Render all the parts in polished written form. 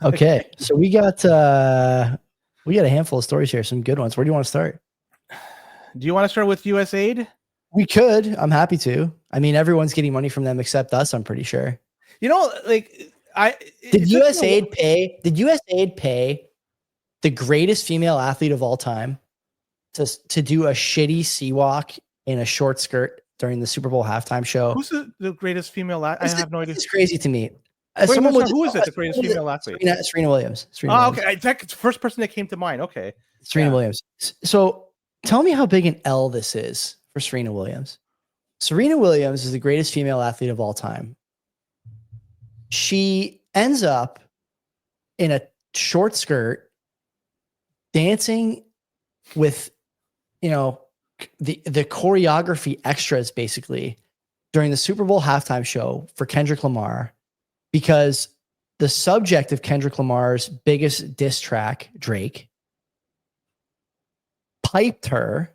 Okay, so we got a handful of stories here, some good ones. Where do you want to start? Do you want to start with USAID? We could. I'm happy to. I mean, everyone's getting money from them except us, I'm pretty sure. You know, like Did USAID pay the greatest female athlete of all time to do a shitty sea walk in a short skirt during the Super Bowl halftime show? Who's the greatest female athlete? I have no idea. It's crazy to me. Who is it? The greatest female athlete? Serena Williams. Okay. That's the first person that came to mind. Okay. Serena Williams. So tell me how big an L this is for Serena Williams. Serena Williams is the greatest female athlete of all time. She ends up in a short skirt dancing with, the choreography extras basically during the Super Bowl halftime show for Kendrick Lamar, because the subject of Kendrick Lamar's biggest diss track, Drake, piped her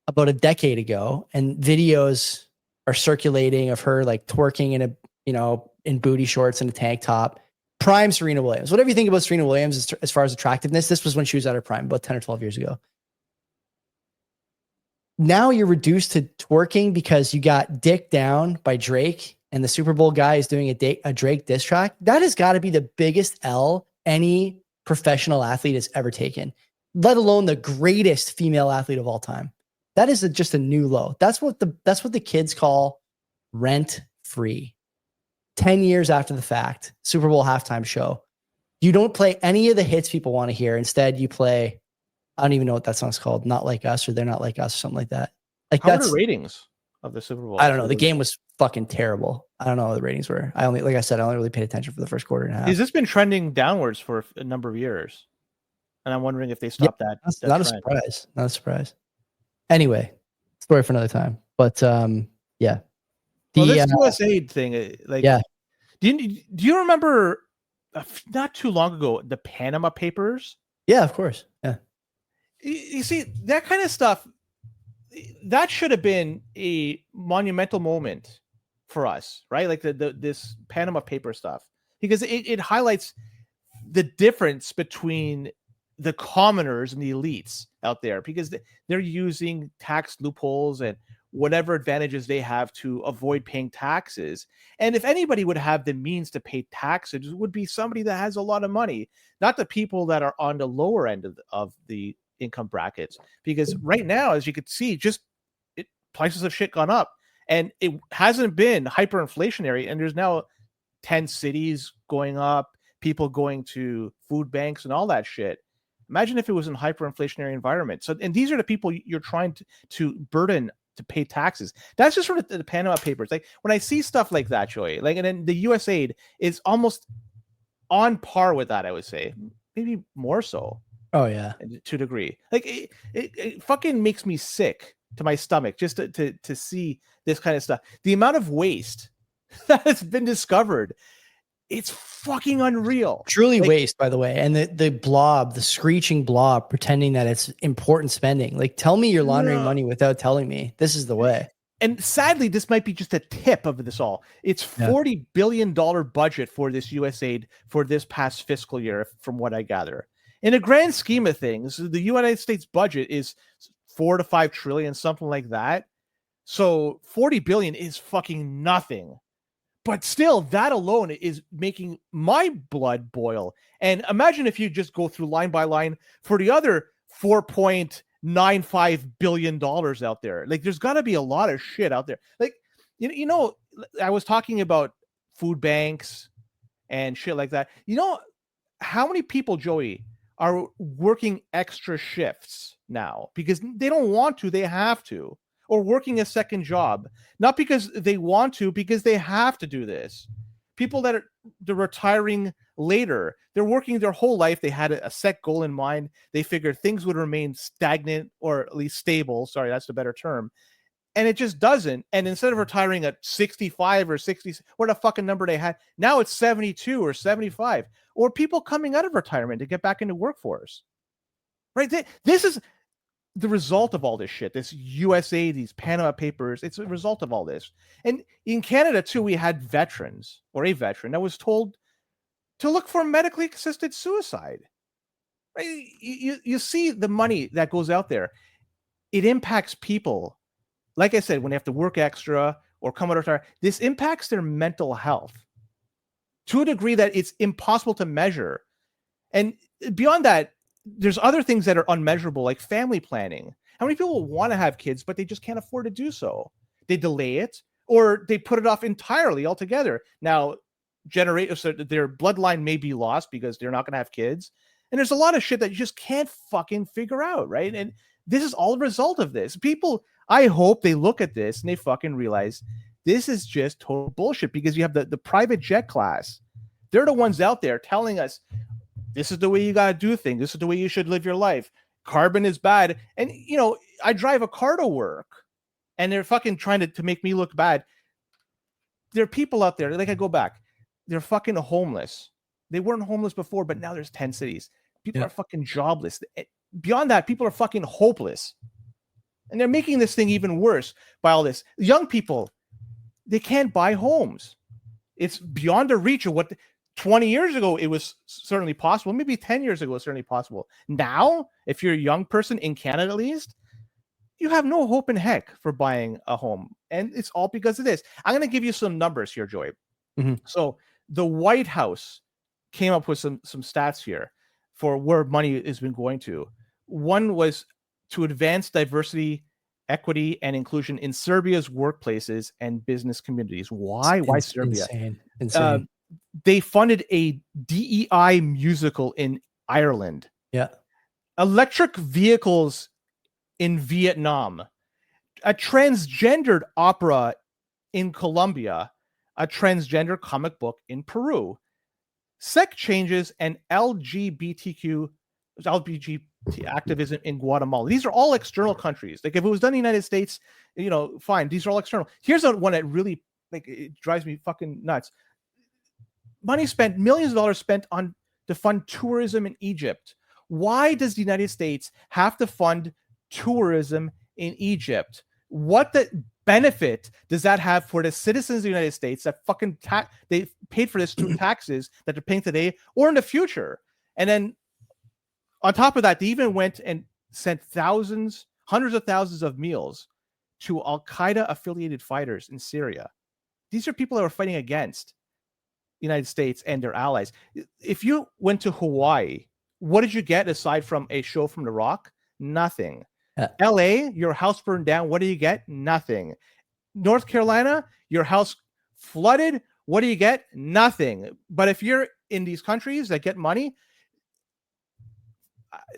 about a decade ago, and videos are circulating of her like twerking in booty shorts and a tank top. Prime Serena Williams. Whatever you think about Serena Williams as far as attractiveness, this was when she was at her prime, about 10 or 12 years ago. Now you're reduced to twerking because you got dicked down by Drake, and the Super Bowl guy is doing a Drake diss track. That has got to be the biggest L any professional athlete has ever taken, let alone the greatest female athlete of all time. That is just a new low. That's what the kids call rent free. 10 years after the fact, Super Bowl halftime show. You don't play any of the hits people want to hear. Instead, you play, I don't even know what that song's called, Not Like Us, or They're Not Like Us, or something like that. Like, how are the ratings of the Super Bowl? I don't know. The game was fucking terrible. I don't know what the ratings were. Like I said, I only really paid attention for the first quarter and a half. Has this been trending downwards for a number of years? And I'm wondering if they stopped that. That's not a surprise. Not a surprise. Anyway, story for another time. But yeah. Well, this USAID thing, like, yeah. Do you remember not too long ago the Panama Papers? Yeah, of course. Yeah. You see, that kind of stuff, that should have been a monumental moment for us, right? Like this Panama Paper stuff, because it highlights the difference between the commoners and the elites out there, because they're using tax loopholes and whatever advantages they have to avoid paying taxes. And if anybody would have the means to pay taxes, it would be somebody that has a lot of money, not the people that are on the lower end of the income brackets. Because right now, as you could see, prices of shit gone up, and it hasn't been hyperinflationary. And there's now 10 cities going up, people going to food banks and all that shit. Imagine if it was in hyperinflationary environment. So, and these are the people you're trying to burden to pay taxes. That's just sort of the Panama Papers. Like, when I see stuff like that, Joey, like, and then the USAID is almost on par with that, I would say, maybe more so. Oh yeah, to a degree. Like, it fucking makes me sick to my stomach just to see this kind of stuff. The amount of waste that has been discovered, it's fucking unreal. Truly, like, waste, by the way. And the screeching blob, pretending that it's important spending. Like, tell me you're laundering money without telling me. This is the way. And sadly, this might be just a tip of this all. It's $40 billion budget for this USAID for this past fiscal year, from what I gather. In a grand scheme of things, the United States budget is 4 to 5 trillion, something like that. So 40 billion is fucking nothing. But still, that alone is making my blood boil. And imagine if you just go through line by line for the other $4.95 billion out there. Like, there's got to be a lot of shit out there. Like, you know, I was talking about food banks and shit like that. You know, how many people, Joey, are working extra shifts now because they don't want to, they have to, or working a second job, not because they want to, because they have to do this. People that they're retiring later, they're working their whole life. They had a set goal in mind. They figured things would remain stagnant, or at least stable. Sorry, that's the better term. And it just doesn't. And instead of retiring at 65 or 60, what a fucking number they had, now it's 72 or 75, or people coming out of retirement to get back into workforce. Right? This is the result of all this shit. This USAID, these Panama Papers, it's a result of all this. And in Canada too, we had veterans, or a veteran that was told to look for medically assisted suicide. Right? You see the money that goes out there. It impacts people. Like I said, when they have to work extra or come out of retirement, this impacts their mental health to a degree that it's impossible to measure. And beyond that, there's other things that are unmeasurable, like family planning. How many people want to have kids, but they just can't afford to do so? They delay it, or they put it off entirely altogether. Now, so their bloodline may be lost because they're not going to have kids. And there's a lot of shit that you just can't fucking figure out, right? And this is all a result of this. People, I hope they look at this and they fucking realize this is just total bullshit, because you have the private jet class. They're the ones out there telling us, this is the way you got to do things. This is the way you should live your life. Carbon is bad. And, you know, I drive a car to work and they're fucking trying to make me look bad. There are people out there, like I go back, they're fucking homeless. They weren't homeless before, but now there's 10 cities. People are fucking jobless. Beyond that, people are fucking hopeless. And they're making this thing even worse by all this. Young people, they can't buy homes. It's beyond the reach of what 20 years ago it was certainly possible. Maybe 10 years ago it was certainly possible. Now, if you're a young person in Canada, at least, you have no hope in heck for buying a home. And it's all because of this. I'm going to give you some numbers here, Joy. Mm-hmm. So the White House came up with some stats here for where money has been going to. One was to advance diversity, equity, and inclusion in Serbia's workplaces and business communities. Why? Why Serbia? Insane. They funded a DEI musical in Ireland. Yeah. Electric vehicles in Vietnam. A transgendered opera in Colombia. A transgender comic book in Peru. Sex changes and LGBT activism in Guatemala. These are all external countries. Like if it was done in the United States, you know, fine. These are all external. Here's one that really, like, it drives me fucking nuts. Money spent, millions of dollars spent on to fund tourism in Egypt. Why does the United States have to fund tourism in Egypt? What the benefit does that have for the citizens of the United States that fucking they paid for this through taxes that they're paying today or in the future? And then on top of that, they even went and sent hundreds of thousands of meals to Al-Qaeda affiliated fighters in Syria. These are people that were fighting against the United States and their allies. If you went to Hawaii, what did you get aside from a show from The Rock? Nothing. LA, your house burned down. What do you get? Nothing. North Carolina, your house flooded. What do you get? Nothing. But if you're in these countries that get money,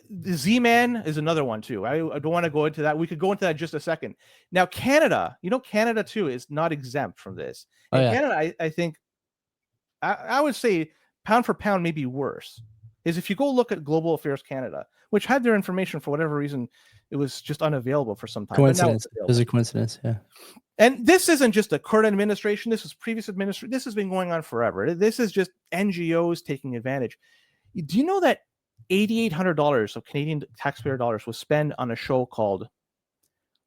the Z-Man is another one too. I don't want to go into that. We could go into that in just a second. Now, Canada, Canada too is not exempt from this. Canada, I think, I would say pound for pound, maybe worse, is if you go look at Global Affairs Canada, which had their information for whatever reason, it was just unavailable for some time. Coincidence. It was a coincidence, yeah. And this isn't just the current administration. This was previous administration. This has been going on forever. This is just NGOs taking advantage. Do you know that $8,800 of Canadian taxpayer dollars was spent on a show called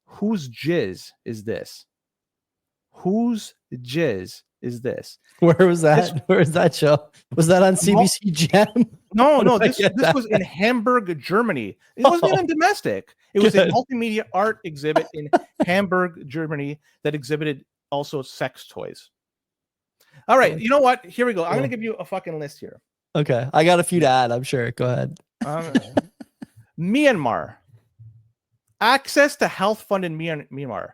Whose Jizz Is This? Whose Jizz Is This? Where was that? Where was that show? Was that on CBC Gem? No. This was in Hamburg, Germany. It wasn't even domestic. It was a multimedia art exhibit in Hamburg, Germany that exhibited also sex toys. All right. You know what? Here we go. I'm going to give you a fucking list here. Okay. I got a few to add, I'm sure. Go ahead. Myanmar. Access to health fund in Myanmar.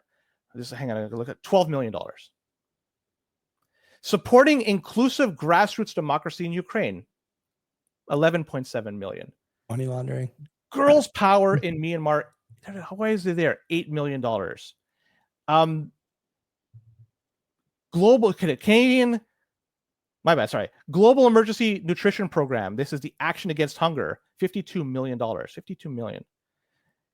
Hang on. I'm going to look at $12 million. Supporting inclusive grassroots democracy in Ukraine. 11.7 million. Money laundering. Girls' power in Myanmar. Why is it there? $8 million. Global Canadian. My bad. Sorry. Global Emergency Nutrition Program. This is the Action Against Hunger. $52 million. $52 million.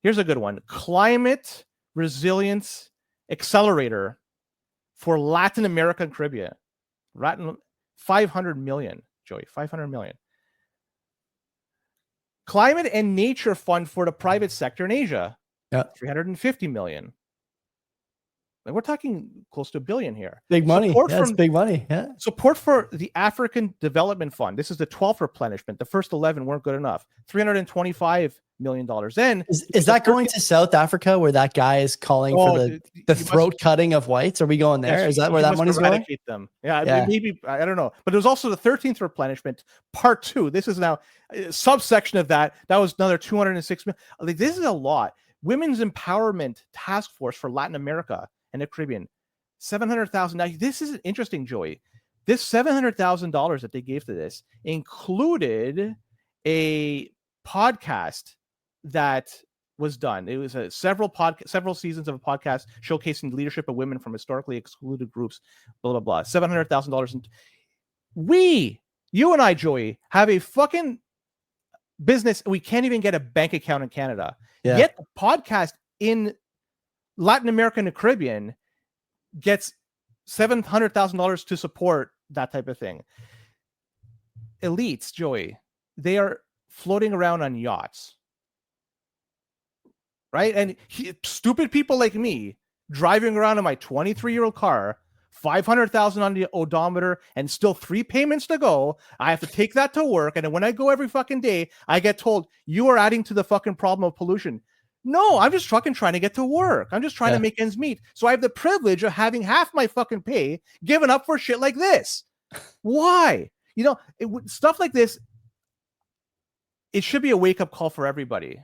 Here's a good one. Climate Resilience Accelerator for Latin America and Caribbean. 500 million, Joey. 500 million. Climate and Nature Fund for the private sector in Asia. Yeah. 350 million. Like we're talking close to $1 billion here. Big money. That's big money. Yeah. Support for the African Development Fund. This is the 12th replenishment. The first 11 weren't good enough. $325 million. Then is that going to South Africa where that guy is calling for the throat cutting of whites? Are we going there? Is that where that money's going? Them. Yeah, maybe, I don't know. But there was also the 13th replenishment, part 2. This is now a subsection of that. That was another $206 million. Like, this is a lot. Women's Empowerment Task Force for Latin America and the Caribbean, $700,000. Now, this is interesting, Joey. This $700,000 that they gave to this included a podcast that was done. It was several seasons of a podcast showcasing the leadership of women from historically excluded groups. Blah blah blah. $700,000. You and I, Joey, have a fucking business. We can't even get a bank account in Canada. Yeah. Yet the podcast in Latin America and the Caribbean gets $700,000 to support that type of thing. Elites, Joey, they are floating around on yachts, right? And stupid people like me driving around in my 23-year-old car, 500,000 on the odometer, and still 3 payments to go. I have to take that to work, and then when I go every fucking day, I get told you are adding to the fucking problem of pollution. No, I'm just fucking trying to get to work. I'm just trying to make ends meet. So I have the privilege of having half my fucking pay given up for shit like this. Why? Stuff like this, it should be a wake-up call for everybody.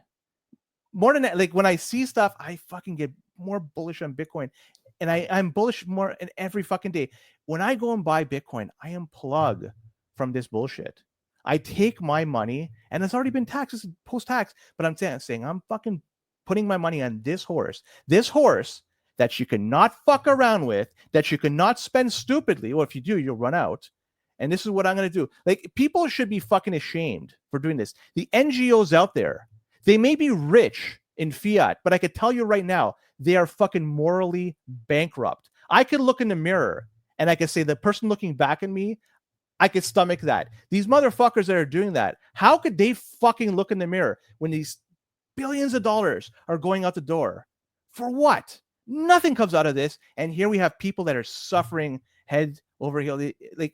More than that, like when I see stuff, I fucking get more bullish on Bitcoin. And I'm bullish more in every fucking day. When I go and buy Bitcoin, I unplug from this bullshit. I take my money, and it's already been taxed. It's post-tax. But I'm saying I'm fucking putting my money on this horse that you cannot fuck around with, that you cannot spend stupidly. Or if you do, you'll run out. And this is what I'm going to do. Like, people should be fucking ashamed for doing this. The NGOs out there, they may be rich in fiat, but I could tell you right now, they are fucking morally bankrupt. I could look in the mirror and I could say the person looking back at me, I could stomach that. These motherfuckers that are doing that, how could they fucking look in the mirror when these billions of dollars are going out the door? For what? Nothing comes out of this. And here we have people that are suffering head over heels. Like,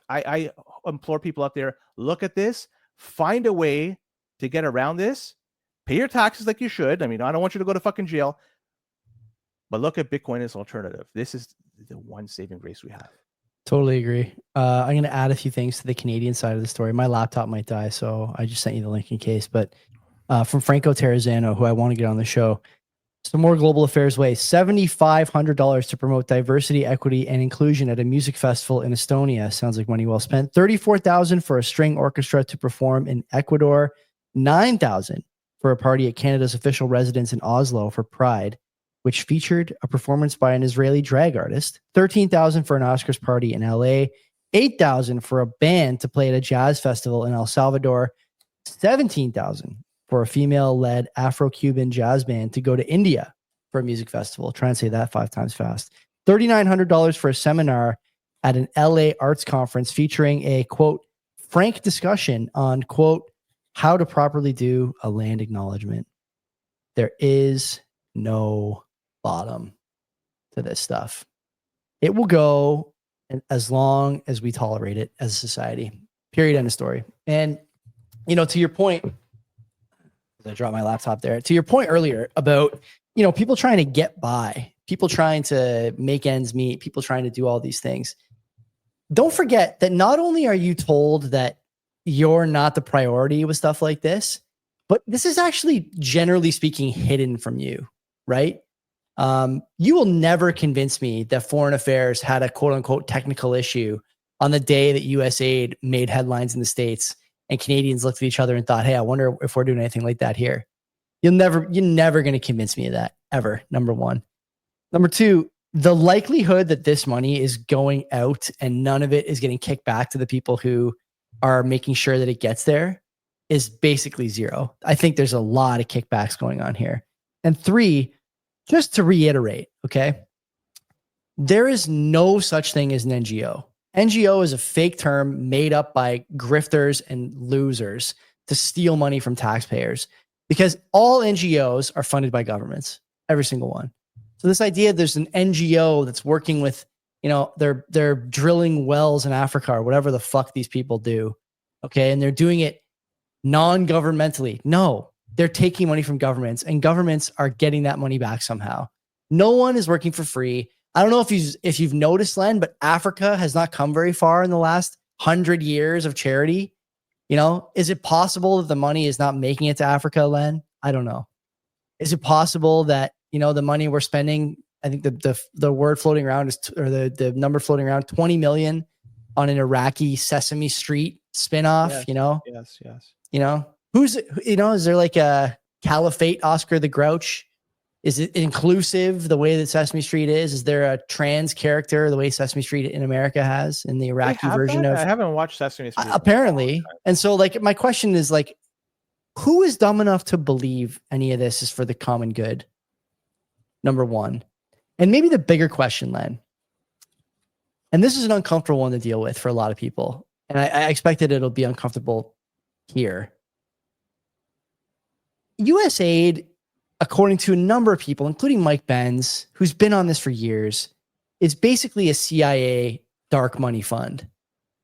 I implore people out there, look at this, find a way to get around this, pay your taxes like you should. I mean, I don't want you to go to fucking jail, but look at Bitcoin as an alternative. This is the one saving grace we have. Totally agree. I'm going to add a few things to the Canadian side of the story. My laptop might die, so I just sent you the link in case. But from Franco Terrazzano, who I want to get on the show, some more global affairs way, $7,500 to promote diversity, equity, and inclusion at a music festival in Estonia. Sounds like money well spent. $34,000 for a string orchestra to perform in Ecuador. $9,000 for a party at Canada's official residence in Oslo for Pride, which featured a performance by an Israeli drag artist. $13,000 for an Oscars party in LA. $8,000 for a band to play at a jazz festival in El Salvador. $17,000 for a female-led Afro-Cuban jazz band to go to India for a music festival. Try and say that 5 times fast. $3,900 for a seminar at an LA arts conference featuring a, quote, frank discussion on, quote, how to properly do a land acknowledgement. There is no bottom to this stuff. It will go as long as we tolerate it as a society. Period. End of story. And, to your point, I dropped my laptop there. To your point earlier about, people trying to get by, people trying to make ends meet, people trying to do all these things. Don't forget that not only are you told that you're not the priority with stuff like this, but this is actually, generally speaking, hidden from you, right? You will never convince me that foreign affairs had a quote unquote technical issue on the day that USAID made headlines in the States and Canadians looked at each other and thought, hey, I wonder if we're doing anything like that here. You're never going to convince me of that ever. Number one. Number two, the likelihood that this money is going out and none of it is getting kicked back to the people who are making sure that it gets there is basically zero. I think there's a lot of kickbacks going on here. And three, just to reiterate, okay, there is no such thing as an NGO. NGO is a fake term made up by grifters and losers to steal money from taxpayers because all NGOs are funded by governments, every single one. So this idea there's an NGO that's working with, they're drilling wells in Africa or whatever the fuck these people do. Okay. And they're doing it non-governmentally. No, they're taking money from governments, and governments are getting that money back somehow. No one is working for free. I don't know if you've noticed, Len, but Africa has not come very far in the last 100 years of charity. Is it possible that the money is not making it to Africa, Len? I don't know. Is it possible that, the money we're spending, I think the word floating around is, or the number floating around, 20 million on an Iraqi Sesame Street spinoff, Yes. Who's, is there like a Caliphate Oscar the Grouch? Is it inclusive the way that Sesame Street is? Is there a trans character the way Sesame Street in America has in the Iraqi version of? I haven't watched Sesame Street. Apparently. And so my question is who is dumb enough to believe any of this is for the common good? Number one. And maybe the bigger question, Len, and this is an uncomfortable one to deal with for a lot of people, and I expect that it'll be uncomfortable here. USAID, according to a number of people, including Mike Benz, who's been on this for years, is basically a CIA dark money fund.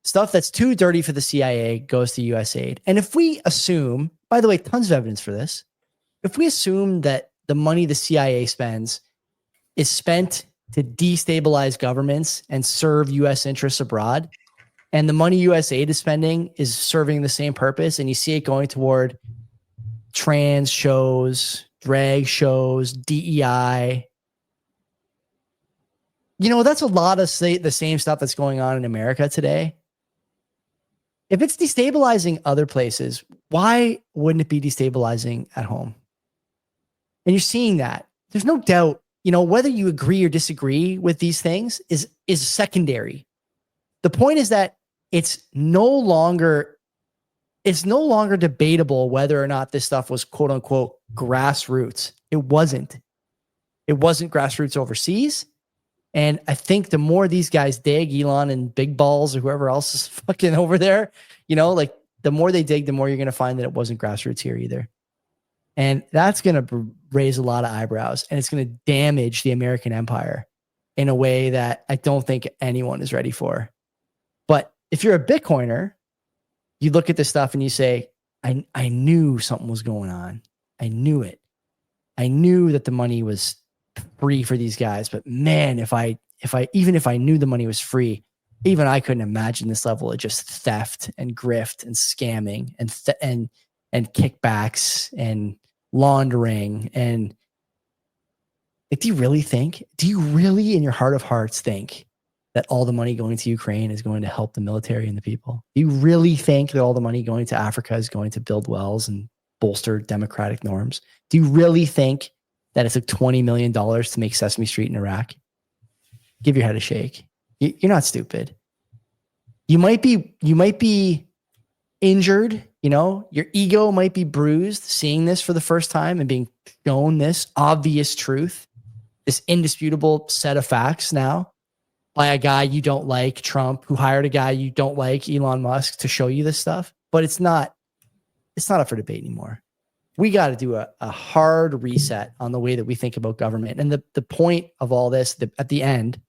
Stuff that's too dirty for the CIA goes to USAID. And if we assume, by the way, tons of evidence for this, if we assume that the money the CIA spends is spent to destabilize governments and serve U.S. interests abroad, and the money USAID is spending is serving the same purpose, and you see it going toward trans shows, drag shows, DEI. That's a lot of the same stuff that's going on in America today. If it's destabilizing other places, why wouldn't it be destabilizing at home? And you're seeing that. There's no doubt, whether you agree or disagree with these things is secondary. The point is that it's no longer debatable whether or not this stuff was quote unquote grassroots. It wasn't grassroots overseas. And I think the more these guys dig, Elon and Big Balls or whoever else is fucking over there, the more they dig, the more you're going to find that it wasn't grassroots here either. And that's going to raise a lot of eyebrows, and it's going to damage the American empire in a way that I don't think anyone is ready for. But if you're a Bitcoiner, you look at this stuff and you say, I knew something was going on. I knew it. I knew that the money was free for these guys. But man, even if I knew the money was free, even I couldn't imagine this level of just theft and grift and scamming and kickbacks and laundering. And do you really in your heart of hearts think that all the money going to Ukraine is going to help the military and the people? Do you really think that all the money going to Africa is going to build wells and bolster democratic norms? Do you really think that it took $20 million to make Sesame Street in Iraq? Give your head a shake. You're not stupid. You might be injured, your ego might be bruised seeing this for the first time and being shown this obvious truth, this indisputable set of facts now by a guy you don't like, Trump, who hired a guy you don't like, Elon Musk, to show you this stuff. But it's not up for debate anymore. We got to do a hard reset on the way that we think about government. And the point of all this, at the end,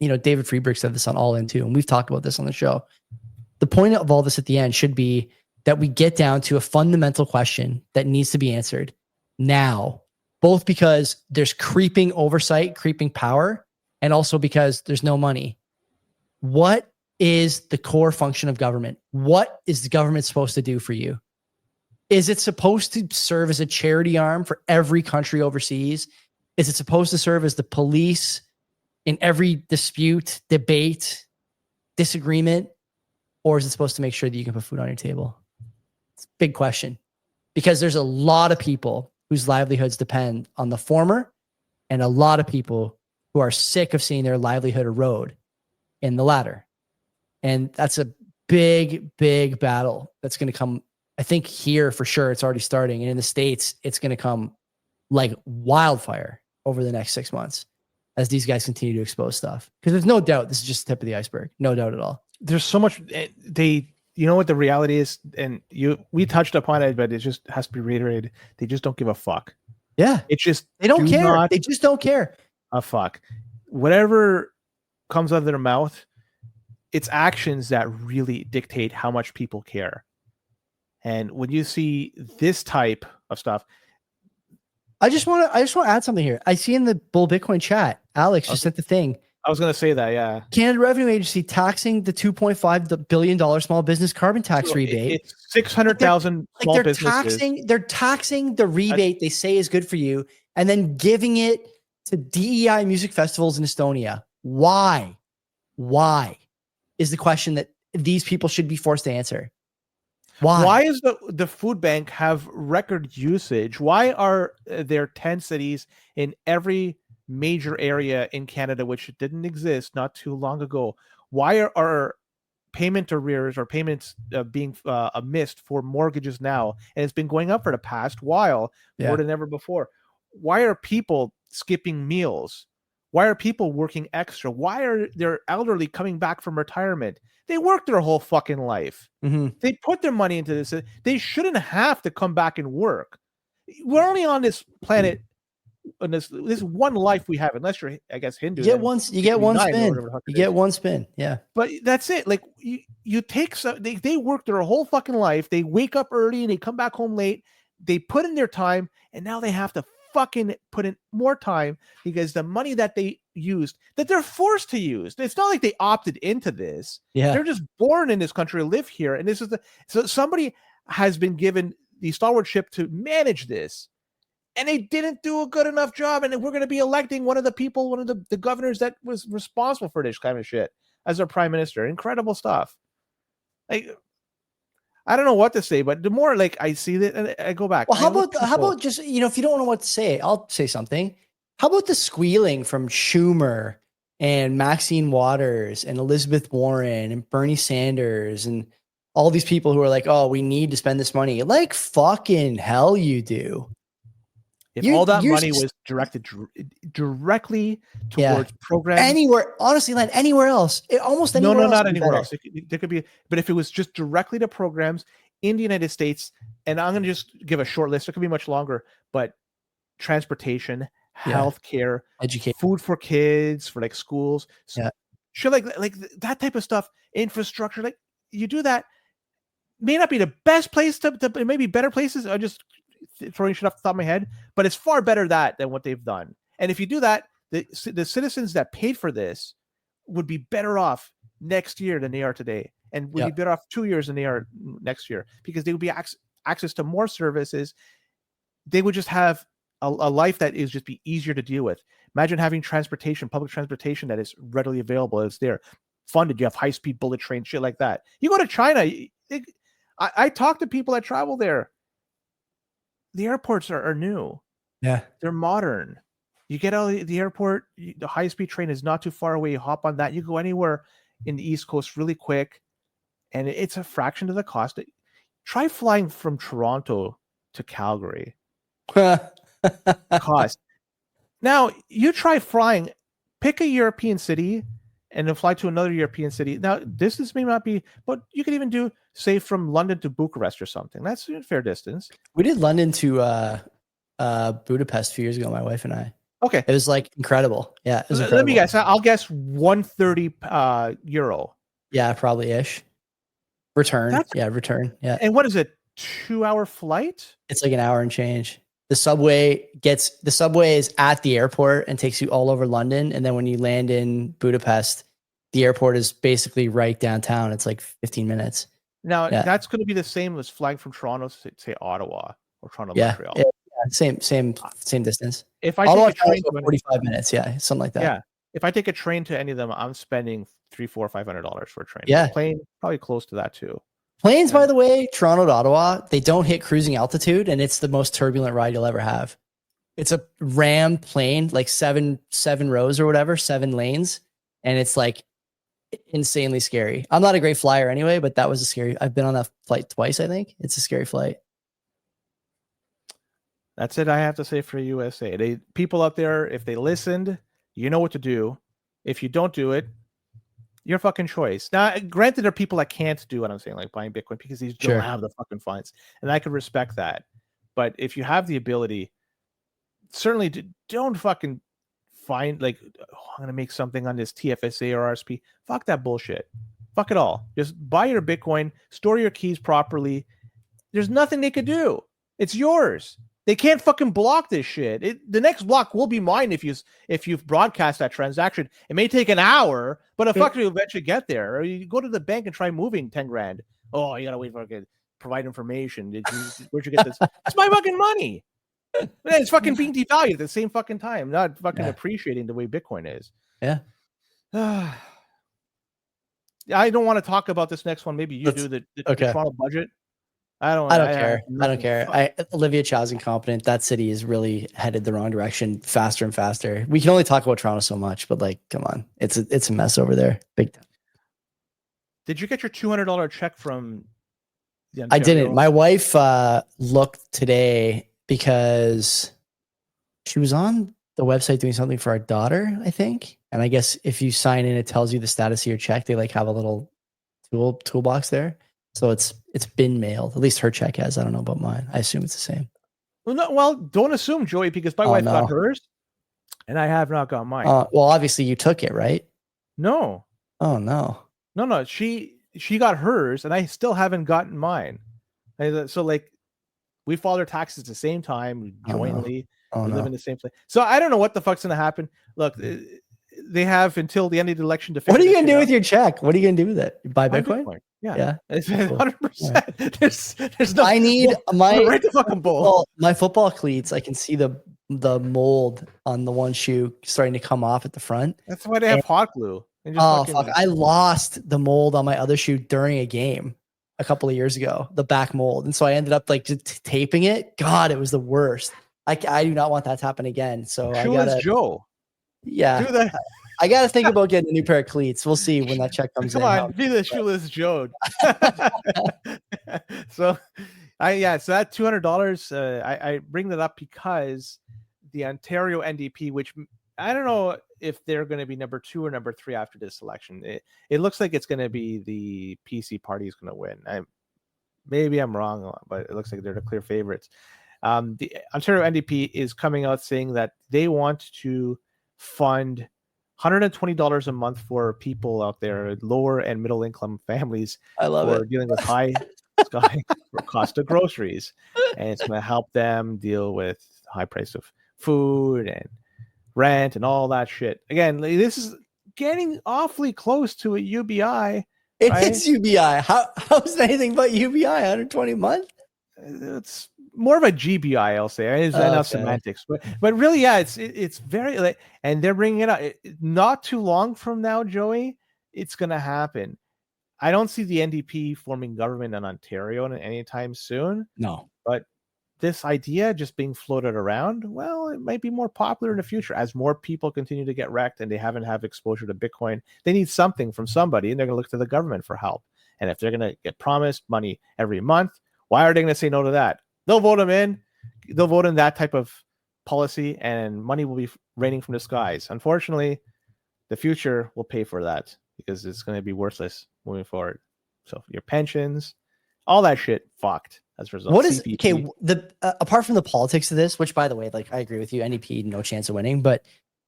David Friedberg said this on All In too, and we've talked about this on the show. The point of all this at the end should be that we get down to a fundamental question that needs to be answered now, both because there's creeping oversight, creeping power, and also because there's no money. What is the core function of government? What is the government supposed to do for you? Is it supposed to serve as a charity arm for every country overseas? Is it supposed to serve as the police in every dispute, debate, disagreement? Or is it supposed to make sure that you can put food on your table? It's a big question, because there's a lot of people whose livelihoods depend on the former, and a lot of people who are sick of seeing their livelihood erode in the latter. And that's a big, big battle that's going to come. I think here for sure, it's already starting. And in the States, it's going to come like wildfire over the next 6 months as these guys continue to expose stuff. Because there's no doubt this is just the tip of the iceberg. No doubt at all. There's so much. You know what the reality is, and we touched upon it, but it just has to be reiterated. They just don't give a fuck. Yeah, it's just they don't care. They just don't care. fuck. Whatever comes out of their mouth, it's actions that really dictate how much people care. And when you see this type of stuff, I just want to add something here. I see in the Bull Bitcoin chat, Alex just sent the thing. I was going to say that, yeah. Canada Revenue Agency taxing the $2.5 billion small business carbon tax rebate. It's 600,000 small businesses. They're taxing the rebate they say is good for you, and then giving it to DEI music festivals in Estonia. Why? Why is the question that these people should be forced to answer. Why is the food bank have record usage? Why are there 10 cities in every major area in Canada, which didn't exist not too long ago? Why are payment arrears or payments being missed for mortgages now? And it's been going up for the past while, more than ever before. Why are people skipping meals? Why are people working extra? Why are their elderly coming back from retirement? They worked their whole fucking life. Mm-hmm. They put their money into this. They shouldn't have to come back and work. We're only on this planet, and this one life we have, unless you're, I guess, Hindu. You get one spin. You get one spin. Yeah. But that's it. Like you take some, they work their whole fucking life. They wake up early and they come back home late. They put in their time, and now they have to fucking put in more time because the money that they used, that they're forced to use. It's not like they opted into this. Yeah. They're just born in this country, live here. And this is so somebody has been given the stewardship to manage this, and they didn't do a good enough job. And we're going to be electing one of the governors that was responsible for this kind of shit as our prime minister. Incredible stuff. Like, I don't know what to say, but the more like I see that, I go back. Well, how about just, if you don't know what to say, I'll say something. How about the squealing from Schumer and Maxine Waters and Elizabeth Warren and Bernie Sanders and all these people who are like, oh, we need to spend this money. Like fucking hell you do. If all that money was directed directly towards programs, anywhere, honestly, Len, anywhere else, almost anywhere else. No, not anywhere else. There could be, but if it was just directly to programs in the United States, and I'm going to just give a short list. It could be much longer, but transportation, healthcare, education, food for kids, for like schools, shit like that type of stuff, infrastructure. Like you do that, may not be the best place to maybe better places. I just throwing shit off the top of my head, but it's far better than what they've done. And if you do that, the citizens that paid for this would be better off next year than they are today, and would be better off 2 years than they are next year, because they would be access to more services. They would just have a life that is just be easier to deal with. Imagine having public transportation that is readily available. It's there, funded. You have high-speed bullet train, shit like that. You go to China. I talk to people that travel there. The airports are new. Yeah. They're modern. You get out of the airport, the high-speed train is not too far away. You hop on that. You go anywhere in the East Coast really quick, and it's a fraction of the cost. Try flying from Toronto to Calgary. Cost. Now, you try flying, pick a European city, and then fly to another European city. Now, distance may not be, but you could even do, say, from London to Bucharest or something. That's a fair distance. We did London to Budapest a few years ago, my wife and I. Okay. It was like incredible. Yeah. It was incredible. Let me guess. I'll guess 130 euro. Yeah, probably ish. Return. Return. Yeah. And what is it? 2-hour flight? It's like an hour and change. The subway is at the airport and takes you all over London. And then when you land in Budapest, the airport is basically right downtown. It's like 15 minutes. Now that's going to be the same as flying from Toronto to say Ottawa or Toronto to Montreal. Yeah, same distance. If I take a train to 45 minutes, something like that. Yeah. If I take a train to any of them, I'm spending $300, $400, $500 for a train. Yeah. Plane, probably close to that too. Planes, by the way, Toronto to Ottawa, they don't hit cruising altitude, and it's the most turbulent ride you'll ever have. It's a ram plane, like seven rows or whatever, 7 lanes, and it's like insanely scary. I'm not a great flyer anyway, but that was a scary. I've been on that flight twice, I think. It's a scary flight. That's it I have to say for USA. People out there, if they listened, you know what to do. If you don't do it, your fucking choice. Now, granted, there are people that can't do what I'm saying, like buying Bitcoin, because they don't have the fucking funds, and I can respect that. But if you have the ability, certainly don't fucking find like, oh, I'm gonna make something on this TFSA or RSP. Fuck that bullshit. Fuck it all. Just buy your Bitcoin, store your keys properly. There's nothing they could do. It's yours. They can't fucking block this shit. The next block will be mine if you've broadcast that transaction. It may take an hour, but a fucker will eventually get there. Or you go to the bank and try moving 10 grand. Oh, you gotta wait for it. Provide information. Where'd you get this? It's my fucking money. It's fucking being devalued at the same fucking time. Not fucking appreciating the way Bitcoin is. Yeah. I don't want to talk about this next one. Maybe you do the Toronto budget. I don't care. I don't care. Olivia Chow's incompetent. That city is really headed the wrong direction faster and faster. We can only talk about Toronto so much, but like, come on. It's a mess over there. Big time. Did you get your $200 check from the Ontario? I didn't. My wife looked today because she was on the website doing something for our daughter, I think. And I guess if you sign in, it tells you the status of your check. They like have a little toolbox there. So it's been mailed. At least her check has. I don't know about mine. I assume it's the same. Well, don't assume, Joey, because my wife got hers and I have not got mine. Well, obviously you took it, right? No. Oh, no. No. She got hers and I still haven't gotten mine. So like we filed our taxes at the same time jointly. We live in the same place. So I don't know what the fuck's going to happen. Look, they have until the end of the election to figure. What are you going to do with your check? What are you going to do with it? Buy Bitcoin? Yeah. It's 100%. There's no. I need right the fucking bowl. My football cleats. I can see the mold on the one shoe starting to come off at the front. That's why they have hot glue. Fuck! I lost the mold on my other shoe during a game a couple of years ago. The back mold, and so I ended up like just taping it. God, it was the worst. I do not want that to happen again. So Shoeless Joe. Yeah. Do that. I got to think about getting a new pair of cleats. We'll see when that check comes in. Come on, be the Shoeless Joe. So that $200, I bring that up because the Ontario NDP, which I don't know if they're going to be number 2 or number 3 after this election. It looks like it's going to be the PC party is going to win. Maybe I'm wrong, but it looks like they're the clear favorites. The Ontario NDP is coming out saying that they want to fund $120 a month for people out there, lower and middle income families. I love it. Dealing with high cost of groceries, and it's going to help them deal with high price of food and rent and all that shit. Again, this is getting awfully close to a UBI. It's UBI. How is it anything but UBI? 120 a month? It's more of a GBI, I'll say. It's enough semantics, but really, yeah, it's very like, and they're bringing it up. Not too long from now, Joey, it's gonna happen. I don't see the NDP forming government in Ontario anytime soon. No, but this idea just being floated around, well, it might be more popular in the future as more people continue to get wrecked and they haven't have exposure to Bitcoin. They need something from somebody, and they're gonna look to the government for help. And if they're gonna get promised money every month, why are they gonna say no to that? They'll vote them in. They'll vote in that type of policy, and money will be raining from the skies. Unfortunately, the future will pay for that because it's going to be worthless moving forward. So your pensions, all that shit, fucked as a result. What is CBP. Okay? Apart from the politics of this, which by the way, like I agree with you, NDP no chance of winning. But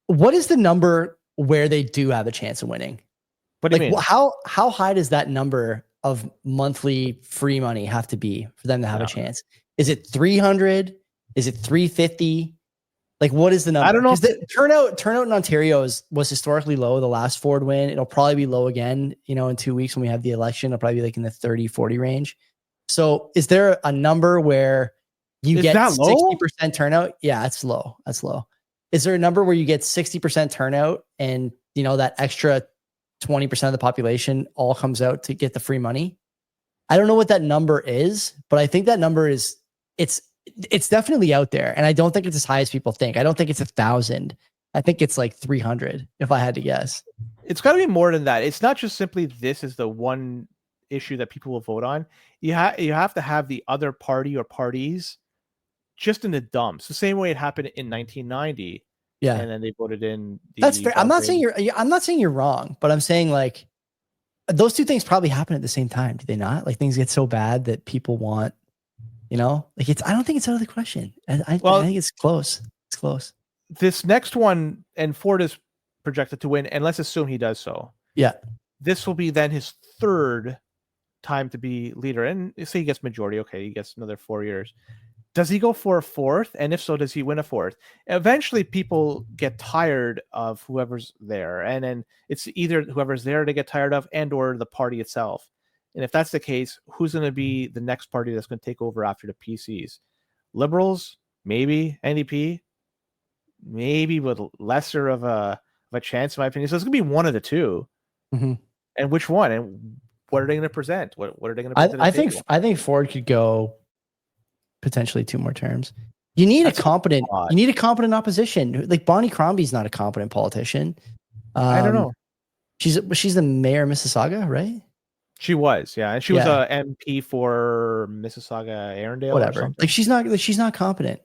what is the number where they do have a chance of winning? What do you mean? How high does that number of monthly free money have to be for them to have a chance? Is it 300? Is it 350? Like, what is the number? I don't know. The turnout in Ontario was historically low the last Ford win. It'll probably be low again, in 2 weeks when we have the election. It'll probably be like in the 30, 40 range. So is there a number where you get 60% turnout? Yeah, it's low. That's low. Is there a number where you get 60% turnout and, that extra 20% of the population all comes out to get the free money? I don't know what that number is, but I think that number it's definitely out there. And I don't think it's as high as people think. I don't think it's 1,000. I think it's like 300 if I had to guess. It's got to be more than that. It's not just simply this is the one issue that people will vote on. You have to have the other party or parties just in the dumps. The same way it happened in 1990. Yeah. And then they voted in. That's fair. I'm not saying you're wrong, but I'm saying like those two things probably happen at the same time. Do they not? Like things get so bad that people want, I don't think it's out of the question. I think it's close. It's close. this next one, and Ford is projected to win, and let's assume he does so. Yeah. This will be then his third time to be leader, and say he gets majority. Okay, he gets another 4 years. Does he go for a fourth? And if so, does he win a fourth? Eventually, people get tired of whoever's there, and then it's either whoever's there they get tired of, and or the party itself. And if that's the case, who's going to be the next party that's going to take over after the PCs? Liberals, maybe. NDP, maybe, with lesser of a chance, in my opinion. So it's going to be one of the two. Mm-hmm. And which one? And what are they going to present? What are they going to present? I think Ford could go potentially 2 more terms. You need a competent opposition. Like Bonnie Crombie's not a competent politician. I don't know. She's the mayor of Mississauga, right? She was, yeah, and she was a MP for Mississauga, Arundel, whatever. Like she's not competent.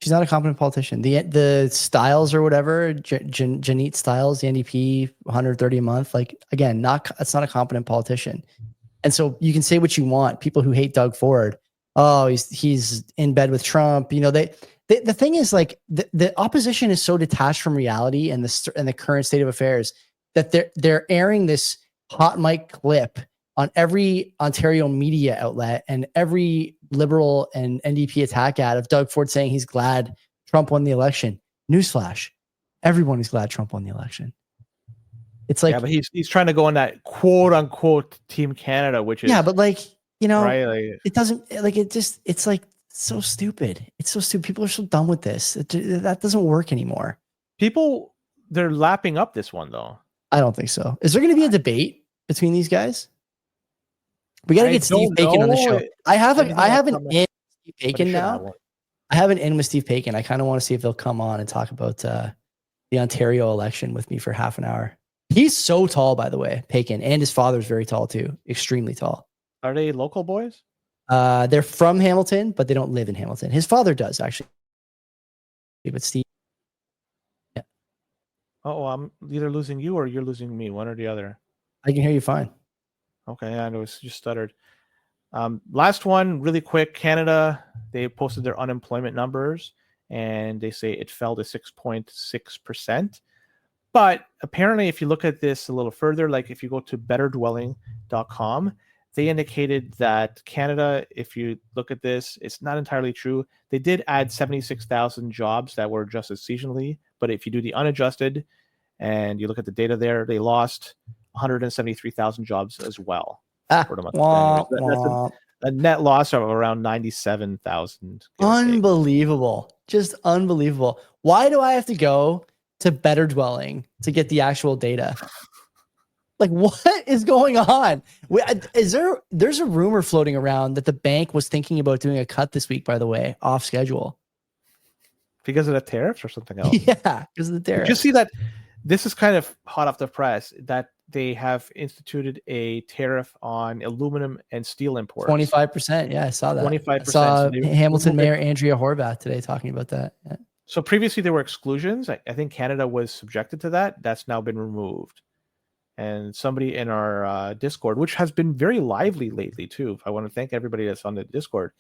She's not a competent politician. The Styles or whatever, Janette Styles, the NDP, 130 a month. Like again, that's not a competent politician. And so you can say what you want. People who hate Doug Ford, oh, he's in bed with Trump. You know, the thing is, like, the opposition is so detached from reality and the current state of affairs that they're airing this hot mic clip on every Ontario media outlet and every Liberal and NDP attack ad of Doug Ford saying he's glad Trump won the election. Newsflash: everyone is glad Trump won the election. It's like, yeah, but he's trying to go on that quote unquote Team Canada, which is, yeah, but like, you know, right? Like, it doesn't, like, it's like so stupid. It's so stupid. People are so done with this. That doesn't work anymore. People, they're lapping up this one though. I don't think so. Is there going to be a debate between these guys? We got to get Steve Paikin on the show. I have an in with Steve Paikin now. I have an in with Steve Paikin. I kind of want to see if they'll come on and talk about the Ontario election with me for half an hour. He's so tall, by the way, Paikin, and his father's very tall too, extremely tall. Are they local boys? They're from Hamilton, but they don't live in Hamilton. His father does, actually. But Steve, yeah. Oh, I'm either losing you or you're losing me, one or the other. I can hear you fine. Okay, I know it's just stuttered. Last one, really quick. Canada, they posted their unemployment numbers, and they say it fell to 6.6%. But apparently, if you look at this a little further, like if you go to betterdwelling.com, they indicated that Canada, if you look at this, it's not entirely true. They did add 76,000 jobs that were adjusted seasonally. But if you do the unadjusted and you look at the data there, they lost 173,000 jobs as well. For the month of January. That's a net loss of around 97,000. Unbelievable. Just unbelievable. Why do I have to go to Better Dwelling to get the actual data? Like, what is going on? There's a rumor floating around that the bank was thinking about doing a cut this week, by the way, off schedule. Because of the tariffs or something else? Yeah, because of the tariffs. Did you see that? This is kind of hot off the press that they have instituted a tariff on aluminum and steel imports. 25%. Yeah, I saw that. 25%. I saw Hamilton Mayor Andrea Horvath today talking about that. Yeah. So previously there were exclusions. I think Canada was subjected to that. That's now been removed. And somebody in our Discord, which has been very lively lately too, I want to thank everybody that's on the Discord,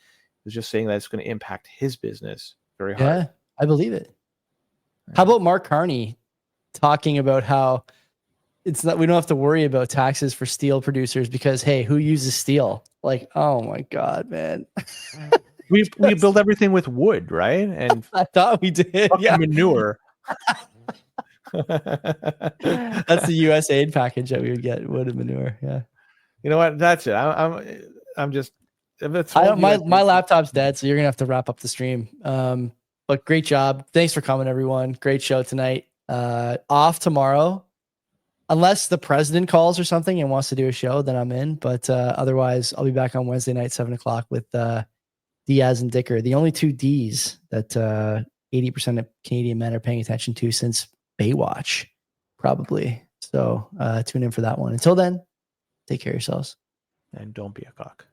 is just saying that it's going to impact his business very hard. Yeah, I believe it. How about Mark Carney talking about how it's not, we don't have to worry about taxes for steel producers because, hey, who uses steel? Like, oh my God, man. we build everything with wood, right? And I thought we did. Yeah, manure. That's the USAID package that we would get, wood and manure. Yeah. You know what? That's it. I'm just. My laptop's dead, so you're gonna have to wrap up the stream. But great job. Thanks for coming, everyone. Great show tonight. Off tomorrow, unless the president calls or something and wants to do a show, then I'm in. But otherwise, I'll be back on Wednesday night, 7:00 with Diaz and Dicker, the only two D's that 80% of Canadian men are paying attention to since Baywatch, probably. So tune in for that one. Until then, take care of yourselves. And don't be a cock.